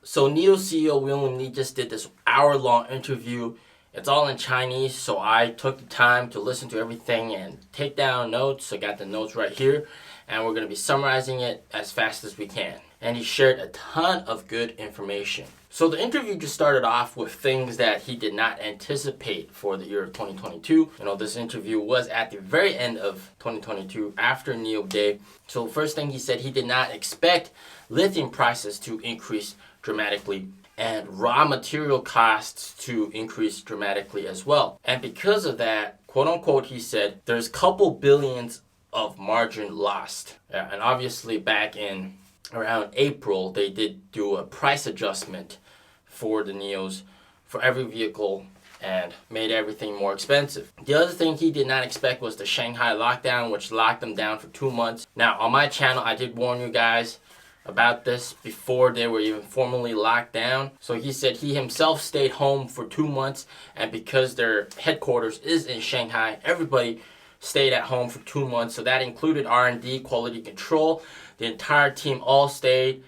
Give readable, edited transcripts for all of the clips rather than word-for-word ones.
So NIO CEO William Li just did this hour-long interview. It's all in Chinese, so I took the time to listen to everything and take down notes. I got the notes right here, and we're going to be summarizing it as fast as we can. And he shared a ton of good information. So the interview just started off with things that he did not anticipate for the year of 2022. This interview was at the very end of 2022 after NIO Day. So first thing he said, he did not expect lithium prices to increase dramatically and raw material costs to increase dramatically as well. And because of that, quote unquote, he said, there's a couple billions of margin lost. And obviously back in around April, they did do a price adjustment for the NIOs for every vehicle and made everything more expensive. The other thing he did not expect was the Shanghai lockdown, which locked them down for 2 months. Now, on my channel, I did warn you guys about this before they were even formally locked down. So he said he himself stayed home for 2 months, and because their headquarters is in Shanghai, everybody stayed at home for 2 months. So that included R&D, quality control. The entire team all stayed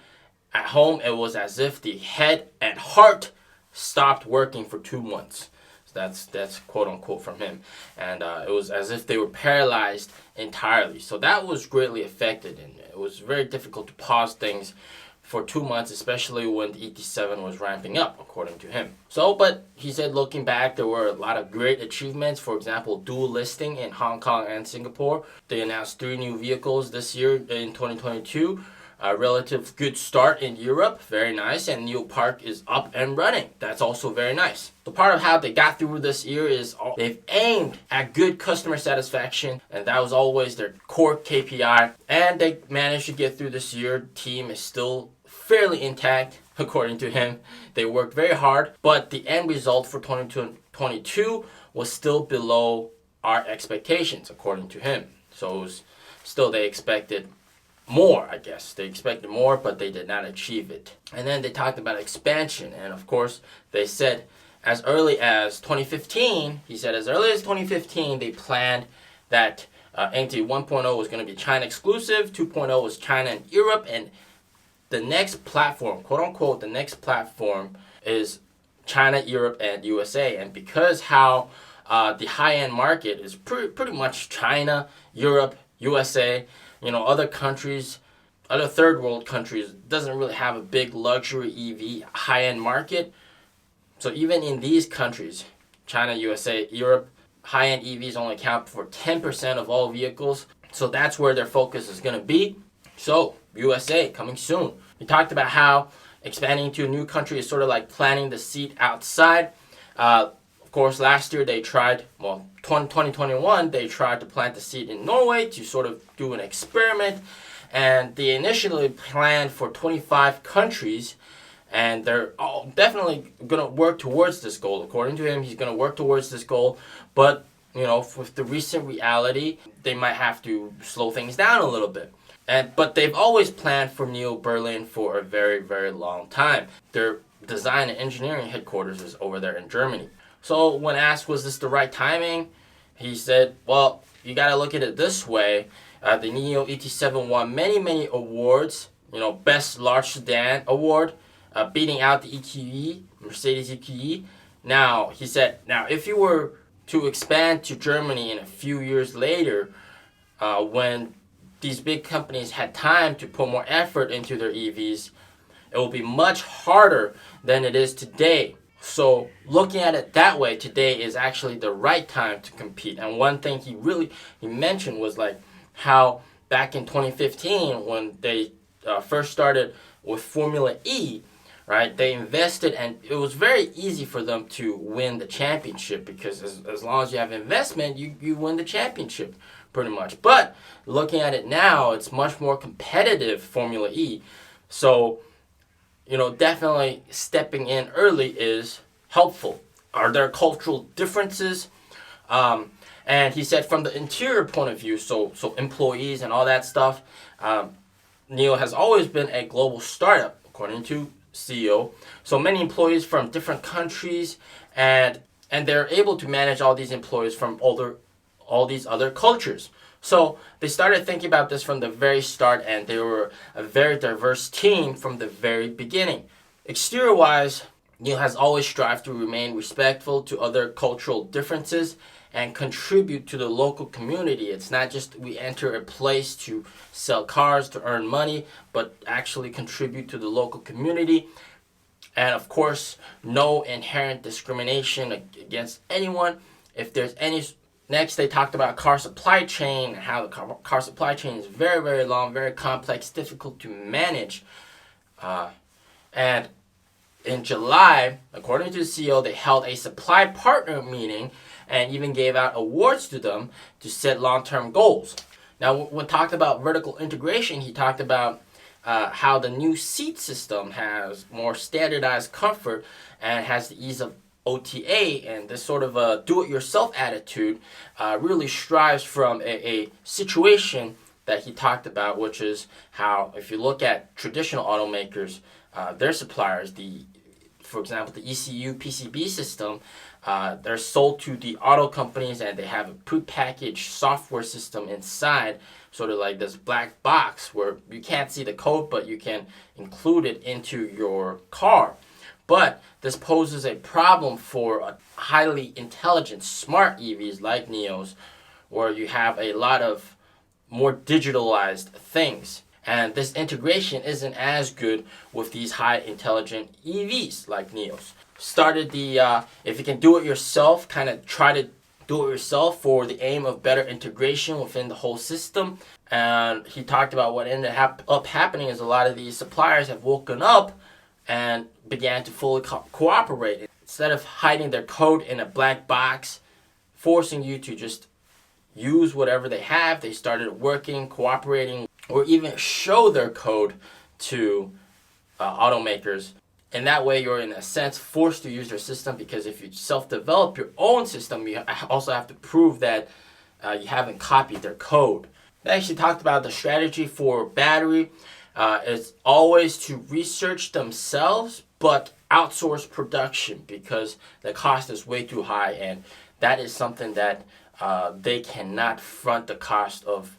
at home. It was as if the head and heart stopped working for 2 months. So that's quote unquote from him. And it was as if they were paralyzed entirely. So that was greatly affected, and it was very difficult to pause things for 2 months, especially when the ET7 was ramping up, according to him. But he said looking back, there were a lot of great achievements. For example, dual listing in Hong Kong and Singapore. They announced 3 new vehicles this year in 2022. A relative good start in Europe, very nice, and NIO Park is up and running. That's also very nice. So part of how they got through this year is they've aimed at good customer satisfaction, and that was always their core KPI, and they managed to get through this year. Team is still fairly intact, according to him. They worked very hard, but the end result for 2022 was still below our expectations, according to him. So it was still, they expected more, I guess. They expected more, but they did not achieve it. And then they talked about expansion, and of course, they said as early as 2015, he said as early as 2015, they planned that NT 1.0 was going to be China exclusive, 2.0 was China and Europe, and the next platform, quote unquote, the next platform is China, Europe, and USA. And because how the high-end market is pretty much China, Europe, USA, other countries, other third world countries doesn't really have a big luxury EV high-end market. So even in these countries, China, USA, Europe, high-end EVs only account for 10% of all vehicles. So that's where their focus is going to be. So USA coming soon. We talked about how expanding to a new country is sort of like planting the seed outside. Of course, last year they tried, 2021, they tried to plant the seed in Norway to sort of do an experiment. And they initially planned for 25 countries. And they're all definitely going to work towards this goal. According to him, he's going to work towards this goal. But, with the recent reality, they might have to slow things down a little bit. But they've always planned for NIO Berlin for a very, very long time. Their design and engineering headquarters is over there in Germany. So when asked, was this the right timing? He said, well, you got to look at it this way. The NIO ET7 won many, many awards. Best large sedan award, beating out the EQE, Mercedes EQE. Now, he said, if you were to expand to Germany in a few years later, when these big companies had time to put more effort into their EVs, it will be much harder than it is today. So looking at it that way, today is actually the right time to compete. And one thing he mentioned was like how back in 2015, when they first started with Formula E, right? They invested, and it was very easy for them to win the championship because as long as you have investment, you win the championship pretty much. But looking at it now, it's much more competitive, Formula E. So, definitely stepping in early is helpful. Are there cultural differences? And he said from the interior point of view, so employees and all that stuff, NIO has always been a global startup, according to CEO. So many employees from different countries, and they're able to manage all these employees from all these other cultures. So they started thinking about this from the very start, and they were a very diverse team from the very beginning. Exterior-wise, NIO has always strived to remain respectful to other cultural differences and contribute to the local community. It's not just we enter a place to sell cars to earn money, but actually contribute to the local community. And of course, no inherent discrimination against anyone. If there's any... Next, they talked about car supply chain and how the car supply chain is very, very long, very complex, difficult to manage. And in July, according to the CEO, they held a supply partner meeting and even gave out awards to them to set long-term goals. Now, when talked about vertical integration, he talked about how the new seat system has more standardized comfort and has the ease of OTA, and this sort of a do-it-yourself attitude really strives from a situation that he talked about, which is how if you look at traditional automakers, their suppliers, for example, the ECU PCB system, they're sold to the auto companies and they have a prepackaged software system inside, sort of like this black box where you can't see the code, but you can include it into your car. But this poses a problem for highly intelligent, smart EVs like NIOs, where you have a lot of more digitalized things. And this integration isn't as good with these high intelligent EVs like NIOs. Started the, if you can do it yourself, kind of try to do it yourself for the aim of better integration within the whole system. And he talked about what ended up happening is a lot of these suppliers have woken up and began to fully cooperate. Instead of hiding their code in a black box, forcing you to just use whatever they have, they started working, cooperating, or even show their code to automakers. And that way you're in a sense forced to use their system, because if you self-develop your own system, you also have to prove that you haven't copied their code. They actually talked about the strategy for battery. It's always to research themselves, but outsource production because the cost is way too high, and that is something that they cannot front the cost of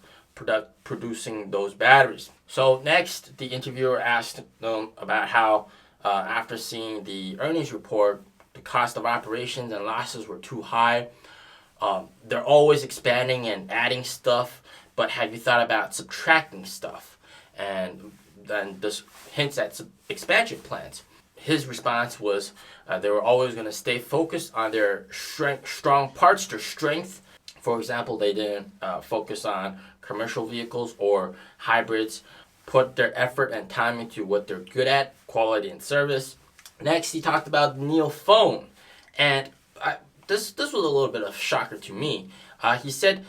producing those batteries. So next, the interviewer asked them about how after seeing the earnings report, the cost of operations and losses were too high. They're always expanding and adding stuff, but have you thought about subtracting stuff? And then this hints at expansion plans. His response was they were always going to stay focused on their strong parts, their strength. For example, they didn't focus on commercial vehicles or hybrids, put their effort and time into what they're good at, quality and service. Next, he talked about the NIO phone. And this was a little bit of a shocker to me. He said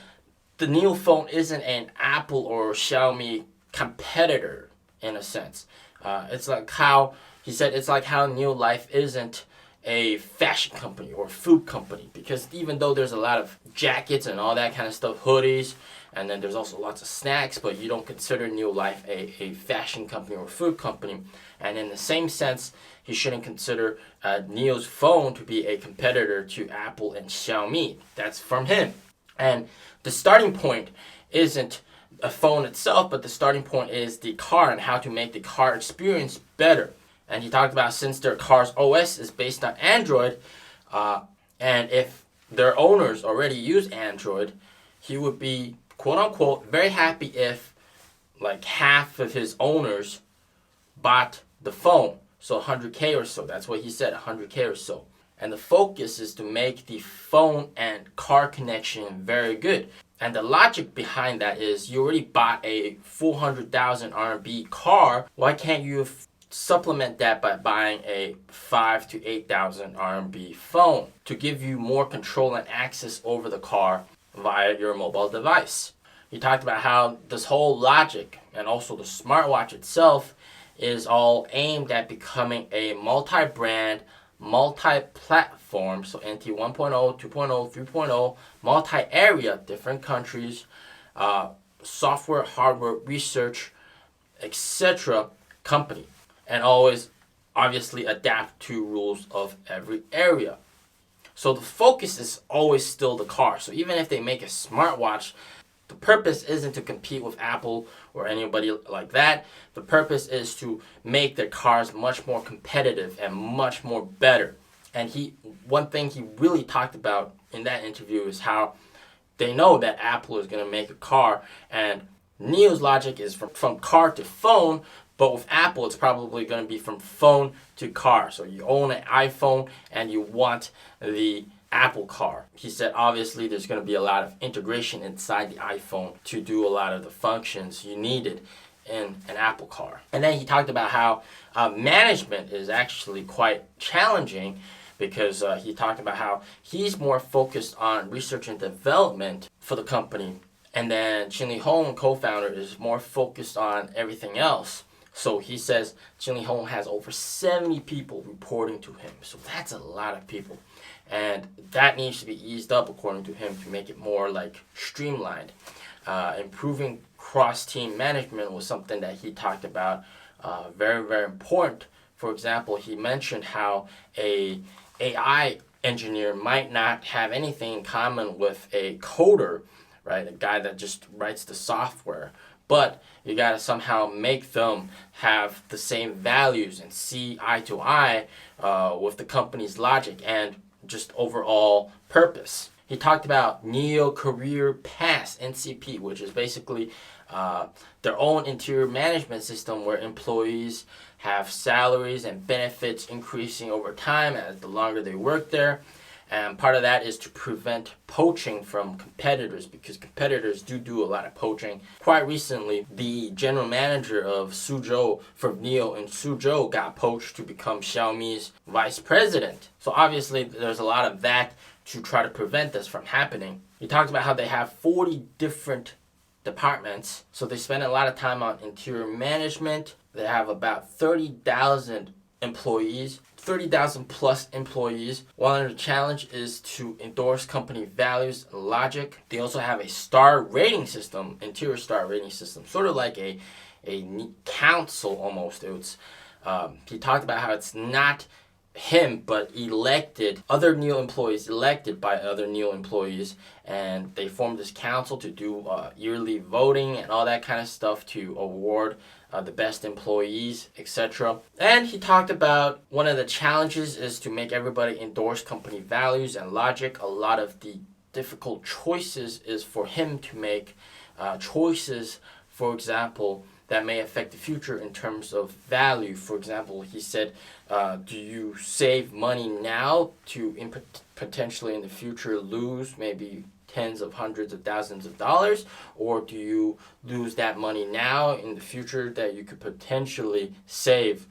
the NIO phone isn't an Apple or Xiaomi competitor in a sense. It's like how he said it's like how NIO Life isn't a fashion company or food company, because even though there's a lot of jackets and all that kind of stuff, hoodies, and then there's also lots of snacks, but you don't consider NIO Life a fashion company or food company. And in the same sense, you shouldn't consider NIO's phone to be a competitor to Apple and Xiaomi. That's from him. And the starting point isn't a phone itself, but the starting point is the car and how to make the car experience better. And he talked about since their car's OS is based on Android, and if their owners already use Android, he would be, quote unquote, very happy if like half of his owners bought the phone. So 100K or so. That's what he said, 100K or so. And the focus is to make the phone and car connection very good. And the logic behind that is you already bought a 400,000 RMB car. Why can't you supplement that by buying a 5,000 to 8,000 RMB phone to give you more control and access over the car via your mobile device? He talked about how this whole logic and also the smartwatch itself is all aimed at becoming a multi-brand, multi-platform, so NT 1.0, 2.0, 3.0, multi-area, different countries, software, hardware, research, etc. company, and always obviously adapt to rules of every area. So the focus is always still the car. So even if they make a smartwatch The purpose isn't to compete with Apple or anybody like that. The purpose is to make their cars much more competitive and much more better. And one thing he really talked about in that interview is how they know that Apple is going to make a car, and NIO's logic is from car to phone, but with Apple it's probably going to be from phone to car. So you own an iPhone and you want the Apple car. He said obviously there's going to be a lot of integration inside the iPhone to do a lot of the functions you needed in an Apple car. And then he talked about how management is actually quite challenging, because he talked about how he's more focused on research and development for the company, and then Chin Lee Hong, co-founder, is more focused on everything else. So he says Chin Lee Hong has over 70 people reporting to him. So that's a lot of people. And that needs to be eased up, according to him, to make it more like streamlined. Improving cross-team management was something that he talked about, very, very important. For example, he mentioned how a AI engineer might not have anything in common with a coder, right? A guy that just writes the software. But you got to somehow make them have the same values and see eye to eye with the company's logic and just overall purpose. He talked about NIO Career Pass, NCP, which is basically their own interior management system where employees have salaries and benefits increasing over time as the longer they work there. And part of that is to prevent poaching from competitors, because competitors do a lot of poaching. Quite recently, the general manager of Suzhou from NIO in Suzhou got poached to become Xiaomi's vice president. So obviously there's a lot of that to try to prevent this from happening. He talked about how they have 40 different departments, so they spend a lot of time on interior management. They have about 30,000 employees, 30,000 plus employees. One of the challenge is to endorse company values and logic. They also have a star rating system, interior star rating system, sort of like a council almost. He talked about how it's not him, but other NIO employees elected by other NIO employees, and they formed this council to do yearly voting and all that kind of stuff to award the best employees, etc. And he talked about one of the challenges is to make everybody endorse company values and logic. A lot of the difficult choices is for him to make choices, for example, that may affect the future in terms of value. For example, he said, do you save money now to potentially in the future lose maybe tens of hundreds of thousands of dollars, or do you lose that money now in the future that you could potentially save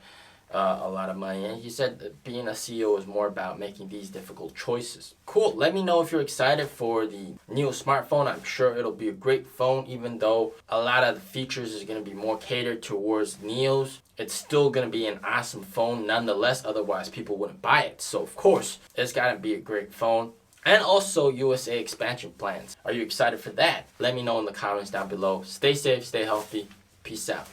a lot of money? And he said that being a CEO is more about making these difficult choices. Cool. Let me know if you're excited for the NIO smartphone. I'm sure it'll be a great phone, even though a lot of the features is going to be more catered towards NIO's. It's still going to be an awesome phone nonetheless, otherwise people wouldn't buy it. So of course, it's got to be a great phone. And also USA expansion plans. Are you excited for that? Let me know in the comments down below. Stay safe, stay healthy. Peace out.